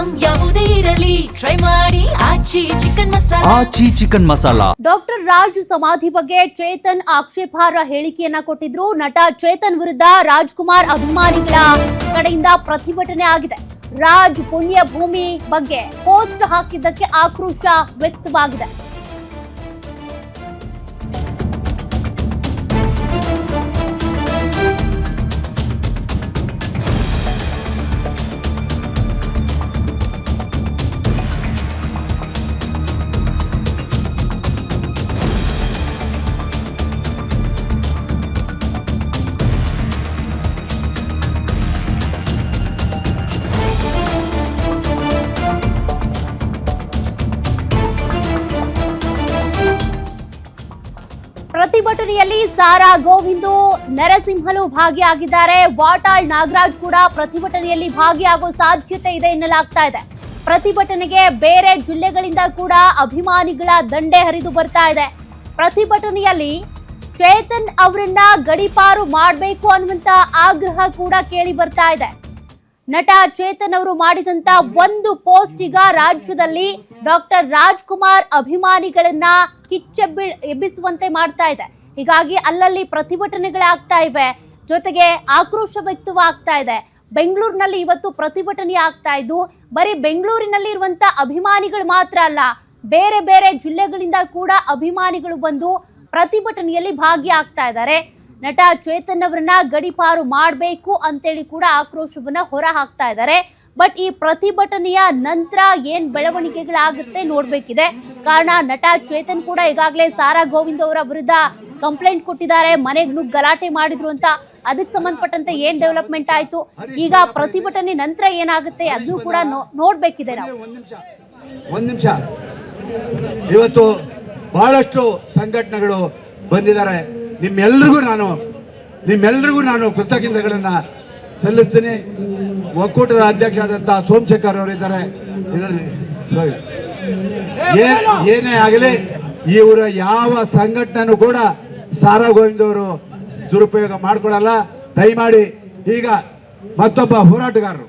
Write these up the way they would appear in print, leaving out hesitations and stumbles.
Item ಯಾವುದೇ ಇರಲಿ try ಮಾಡಿ ಆಚಿ ಚಿಕನ್ ಮಸಾಲಾ. ಡಾಕ್ಟರ್ ರಾಜ್ ಸಮಾಧಿ ಬಗ್ಗೆ ಚೇತನ್ ಆಕ್ಷೇಪಾರ್ಹ ಹೇಳಿಕೆಯನ್ನ ಕೊಟ್ಟಿದ್ರು. ನಟ ಚೇತನ್ ವಿರುದ್ಧ ರಾಜ್ಕುಮಾರ್ ಅಭಿಮಾನಿಗಳ ಕಡೆಯಿಂದ ಪ್ರತಿಭಟನೆ ಆಗಿದೆ. ರಾಜ್ ಪುಣ್ಯ ಭೂಮಿ ಬಗ್ಗೆ ಪೋಸ್ಟ್ ಹಾಕಿದ್ದಕ್ಕೆ ಆಕ್ರೋಶ ವ್ಯಕ್ತವಾಗಿದೆ. ಪ್ರತಿಭಟನೆಯಲ್ಲಿ ಸಾರಾ ಗೋವಿಂದು ನರಸಿಂಹಲು ಭಾಗಿಯಾಗಿದ್ದಾರೆ. ವಾಟಾಳ್ ನಾಗರಾಜ್ ಕೂಡ ಪ್ರತಿಭಟನೆಯಲ್ಲಿ ಭಾಗಿಯಾಗುವ ಸಾಧ್ಯತೆ ಇದೆ ಎನ್ನಲಾಗ್ತಾ ಇದೆ. ಪ್ರತಿಭಟನೆಗೆ ಬೇರೆ ಜಿಲ್ಲೆಗಳಿಂದ ಕೂಡ ಅಭಿಮಾನಿಗಳ ದಂಡೆ ಹರಿದು ಬರ್ತಾ ಇದೆ. ಪ್ರತಿಭಟನೆಯಲ್ಲಿ ಚೇತನ್ ಅವರನ್ನ ಗಡೀಪಾರು ಮಾಡಬೇಕು ಅನ್ನುವಂತ ಆಗ್ರಹ ಕೂಡ ಕೇಳಿ ಬರ್ತಾ ಇದೆ. ನಟ ಚೇತನ್ ಅವರು ಮಾಡಿದಂತ ಒಂದು ಪೋಸ್ಟ್ ಈಗ ರಾಜ್ಯದಲ್ಲಿ ಡಾಕ್ಟರ್ ರಾಜ್ಕುಮಾರ್ ಅಭಿಮಾನಿಗಳನ್ನ ಎಬ್ಬಿಸುವಂತೆ ಮಾಡ್ತಾ ಇದೆ. ಹೀಗಾಗಿ ಅಲ್ಲಲ್ಲಿ ಪ್ರತಿಭಟನೆಗಳಾಗ್ತಾ ಇವೆ, ಜೊತೆಗೆ ಆಕ್ರೋಶ ವ್ಯಕ್ತವಾಗ್ತಾ ಇದೆ. ಬೆಂಗಳೂರಿನಲ್ಲಿ ಇವತ್ತು ಪ್ರತಿಭಟನೆ ಆಗ್ತಾ ಇದ್ದು ಬರೀ ಬೆಂಗಳೂರಿನಲ್ಲಿ ಇರುವಂತ ಅಭಿಮಾನಿಗಳು ಮಾತ್ರ ಅಲ್ಲ, ಬೇರೆ ಬೇರೆ ಜಿಲ್ಲೆಗಳಿಂದ ಕೂಡ ಅಭಿಮಾನಿಗಳು ಬಂದು ಪ್ರತಿಭಟನೆಯಲ್ಲಿ ಭಾಗಿಯಾಗ್ತಾ ಇದ್ದಾರೆ. ನಟ ಚೇತನ್ ಅವರನ್ನ ಗಡೀಪಾರು ಮಾಡಬೇಕು ಅಂತೇಳಿ ಕೂಡ ಆಕ್ರೋಶವನ್ನ ಹೊರ ಹಾಕ್ತಾ ಇದ್ದಾರೆ. ಬಟ್ ಈ ಪ್ರತಿಭಟನೆಯ ನಂತರ ಏನ್ ಬೆಳವಣಿಗೆಗಳಾಗುತ್ತೆ ನೋಡ್ಬೇಕಿದೆ. ಕಾರಣ ನಟ ಚೇತನ್ ಕೂಡ ಈಗಾಗಲೇ ಸಾರಾ ಗೋವಿಂದ್ ಅವರ ವಿರುದ್ಧ ಕಂಪ್ಲೇಂಟ್ ಕೊಟ್ಟಿದ್ದಾರೆ. ಮನೆಗೆ ನುಗ್ಗಿ ಗಲಾಟೆ ಮಾಡಿದ್ರು ಅಂತ. ಅದಕ್ಕೆ ಸಂಬಂಧಪಟ್ಟಂತೆ ಏನ್ ಡೆವಲಪ್ಮೆಂಟ್ ಆಯ್ತು, ಈಗ ಪ್ರತಿಭಟನೆ ನಂತರ ಏನಾಗುತ್ತೆ ಅದನ್ನು ಕೂಡ ನೋಡ್ಬೇಕಿದೆ. ನಾವು ಒಂದ್ ನಿಮಿಷ, ಇವತ್ತು ಬಹಳಷ್ಟು ಸಂಘಟನೆಗಳು ಬಂದಿದ್ದಾರೆ. ನಿಮ್ಮೆಲ್ಲರಿಗೂ ನಾನು ಕೃತಜ್ಞತೆಗಳನ್ನ ಸಲ್ಲಿಸ್ತೀನಿ. ಒಕ್ಕೂಟದ ಅಧ್ಯಕ್ಷ ಆದಂತಹ ಸೋಮಶೇಖರ್ ಅವರಿದ್ದಾರೆ. ಏನೇ ಆಗಲಿ ಇವರ ಯಾವ ಸಂಘಟನೆನೂ ಕೂಡ ಸಾರಾ ಗೋವಿಂದ್ ಅವರು ದುರುಪಯೋಗ ಮಾಡ್ಕೊಡಲ್ಲ. ದಯಮಾಡಿ ಈಗ ಮತ್ತೊಬ್ಬ ಹೋರಾಟಗಾರರು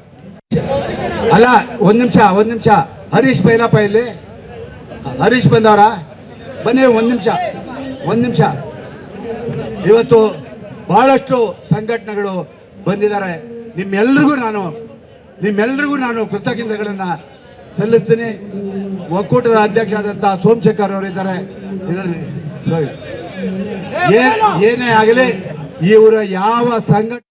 ಅಲ್ಲ, ಒಂದ್ ನಿಮಿಷ ಹರೀಶ್ ಬೈಲಪ್ಪ ಇಲ್ಲಿ. ಹರೀಶ್ ಬಂದವರ ಬನ್ನಿ. ಒಂದ್ ನಿಮಿಷ ಇವತ್ತು ಬಹಳಷ್ಟು ಸಂಘಟನೆಗಳು ಬಂದಿದ್ದಾರೆ. ನಿಮ್ಮೆಲ್ಲರಿಗೂ ನಾನು ಕೃತಜ್ಞತೆಗಳನ್ನ ಸಲ್ಲಿಸ್ತೀನಿ. ಒಕ್ಕೂಟದ ಅಧ್ಯಕ್ಷ ಆದಂತಹ ಸೋಮಶೇಖರ್ ಅವರಿದ್ದಾರೆ. ಏನೇ ಆಗಲಿ ಇವರ ಯಾವ ಸಂಘಟನೆ